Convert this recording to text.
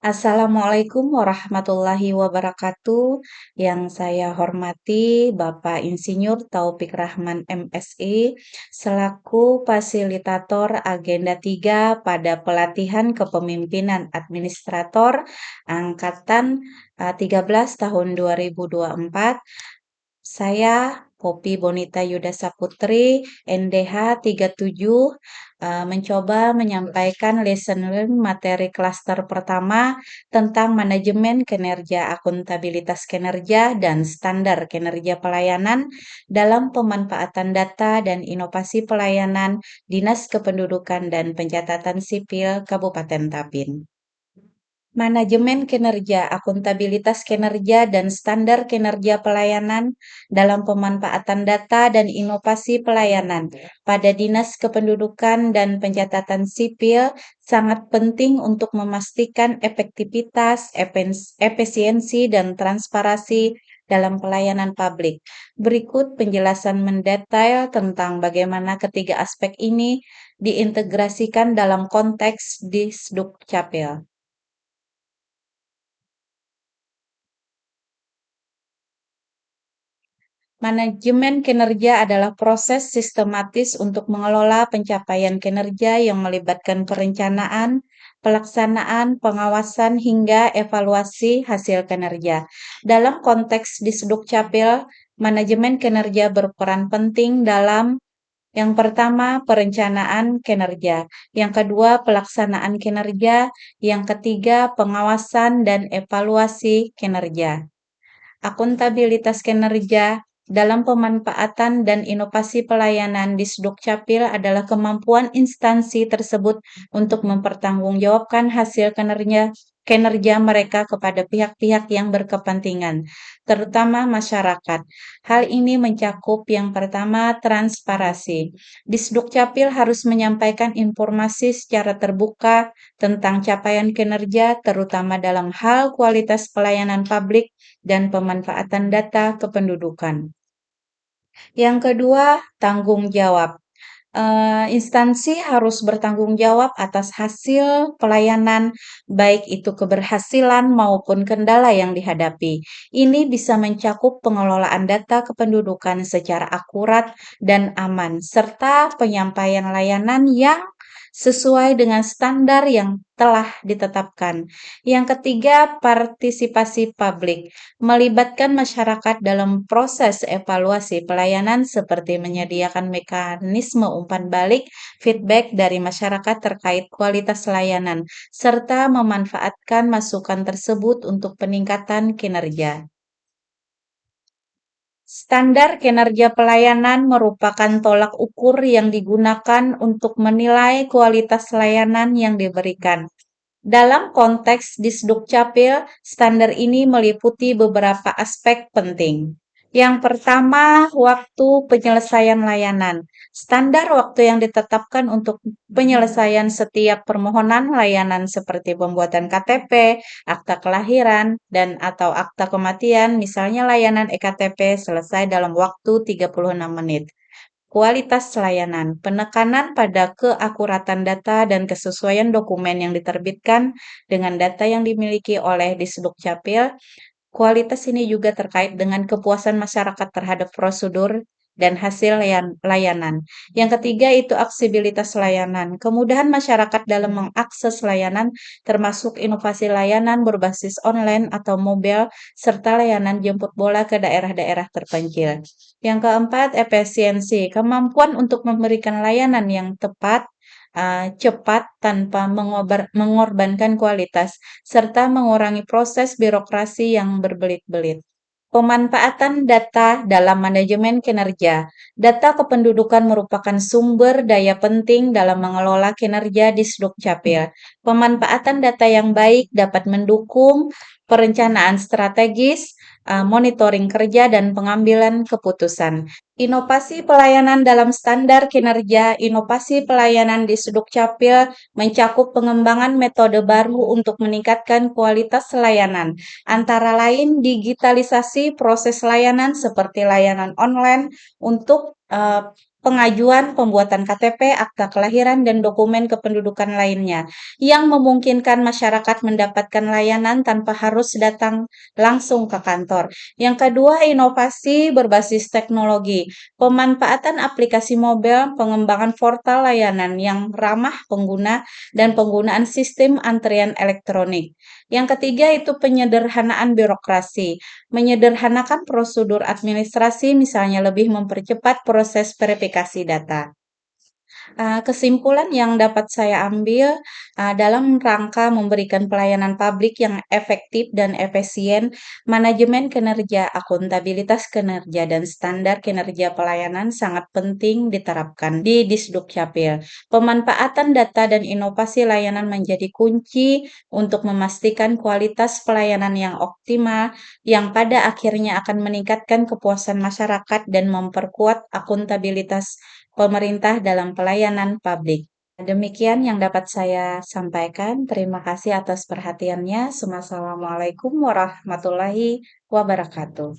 Assalamualaikum warahmatullahi wabarakatuh. Yang saya hormati Bapak Insinyur Taufik Rahman MSI selaku fasilitator Agenda 3 pada pelatihan kepemimpinan administrator angkatan 13 tahun 2024. Saya Poppy Bonita Yuda Saputri, NDH 37, mencoba menyampaikan lesson learn materi klaster pertama tentang manajemen kinerja, akuntabilitas kinerja, dan standar kinerja pelayanan dalam pemanfaatan data dan inovasi pelayanan Dinas Kependudukan dan Pencatatan Sipil Kabupaten Tapin. Manajemen kinerja, akuntabilitas kinerja, dan standar kinerja pelayanan dalam pemanfaatan data dan inovasi pelayanan pada Dinas Kependudukan dan Pencatatan Sipil sangat penting untuk memastikan efektivitas, efisiensi, dan transparansi dalam pelayanan publik. Berikut penjelasan mendetail tentang bagaimana ketiga aspek ini diintegrasikan dalam konteks Disdukcapil. Manajemen kinerja adalah proses sistematis untuk mengelola pencapaian kinerja yang melibatkan perencanaan, pelaksanaan, pengawasan, hingga evaluasi hasil kinerja. Dalam konteks Disdukcapil, manajemen kinerja berperan penting dalam yang pertama, perencanaan kinerja. Yang kedua, pelaksanaan kinerja. Yang ketiga, pengawasan dan evaluasi kinerja. Akuntabilitas kinerja dalam pemanfaatan dan inovasi pelayanan di Sdukcapil adalah kemampuan instansi tersebut untuk mempertanggungjawabkan hasil kinerja mereka kepada pihak-pihak yang berkepentingan, terutama masyarakat. Hal ini mencakup yang pertama, transparansi. Disdukcapil harus menyampaikan informasi secara terbuka tentang capaian kinerja, terutama dalam hal kualitas pelayanan publik dan pemanfaatan data kependudukan. Yang kedua, tanggung jawab. Instansi harus bertanggung jawab atas hasil pelayanan, baik itu keberhasilan maupun kendala yang dihadapi. Ini bisa mencakup pengelolaan data kependudukan secara akurat dan aman, serta penyampaian layanan yang sesuai dengan standar yang telah ditetapkan. Yang ketiga, partisipasi publik melibatkan masyarakat dalam proses evaluasi pelayanan seperti menyediakan mekanisme umpan balik, feedback dari masyarakat terkait kualitas layanan, serta memanfaatkan masukan tersebut untuk peningkatan kinerja. Standar kinerja pelayanan merupakan tolak ukur yang digunakan untuk menilai kualitas layanan yang diberikan. Dalam konteks Disdukcapil, standar ini meliputi beberapa aspek penting. Yang pertama, waktu penyelesaian layanan. Standar waktu yang ditetapkan untuk penyelesaian setiap permohonan layanan seperti pembuatan KTP, akta kelahiran, dan atau akta kematian, misalnya layanan EKTP selesai dalam waktu 36 menit. Kualitas layanan, penekanan pada keakuratan data dan kesesuaian dokumen yang diterbitkan dengan data yang dimiliki oleh Disdukcapil. Kualitas ini juga terkait dengan kepuasan masyarakat terhadap prosedur dan hasil layanan. Yang ketiga itu aksesibilitas layanan. Kemudahan masyarakat dalam mengakses layanan termasuk inovasi layanan berbasis online atau mobile serta layanan jemput bola ke daerah-daerah terpencil. Yang keempat, efisiensi. Kemampuan untuk memberikan layanan yang tepat, cepat tanpa mengorbankan kualitas, serta mengurangi proses birokrasi yang berbelit-belit. Pemanfaatan data dalam manajemen kinerja. Data kependudukan merupakan sumber daya penting dalam mengelola kinerja di Sdukcapil. Pemanfaatan data yang baik dapat mendukung perencanaan strategis, monitoring kerja, dan pengambilan keputusan. Inovasi pelayanan dalam standar kinerja. Inovasi pelayanan di Sdukcapil mencakup pengembangan metode baru untuk meningkatkan kualitas layanan, antara lain digitalisasi proses layanan seperti layanan online untuk pengajuan, pembuatan KTP, akta kelahiran, dan dokumen kependudukan lainnya, yang memungkinkan masyarakat mendapatkan layanan tanpa harus datang langsung ke kantor. Yang kedua, inovasi berbasis teknologi, pemanfaatan aplikasi mobil, pengembangan portal layanan yang ramah pengguna, dan penggunaan sistem antrian elektronik. Yang ketiga itu penyederhanaan birokrasi, menyederhanakan prosedur administrasi, misalnya lebih mempercepat proses verifikasi data. Kesimpulan yang dapat saya ambil, dalam rangka memberikan pelayanan publik yang efektif dan efisien, manajemen kinerja, akuntabilitas kinerja, dan standar kinerja pelayanan sangat penting diterapkan di Disdukcapil. Pemanfaatan data dan inovasi layanan menjadi kunci untuk memastikan kualitas pelayanan yang optimal, yang pada akhirnya akan meningkatkan kepuasan masyarakat dan memperkuat akuntabilitas pemerintah dalam pelayanan publik. Demikian yang dapat saya sampaikan. Terima kasih atas perhatiannya. Wassalamualaikum warahmatullahi wabarakatuh.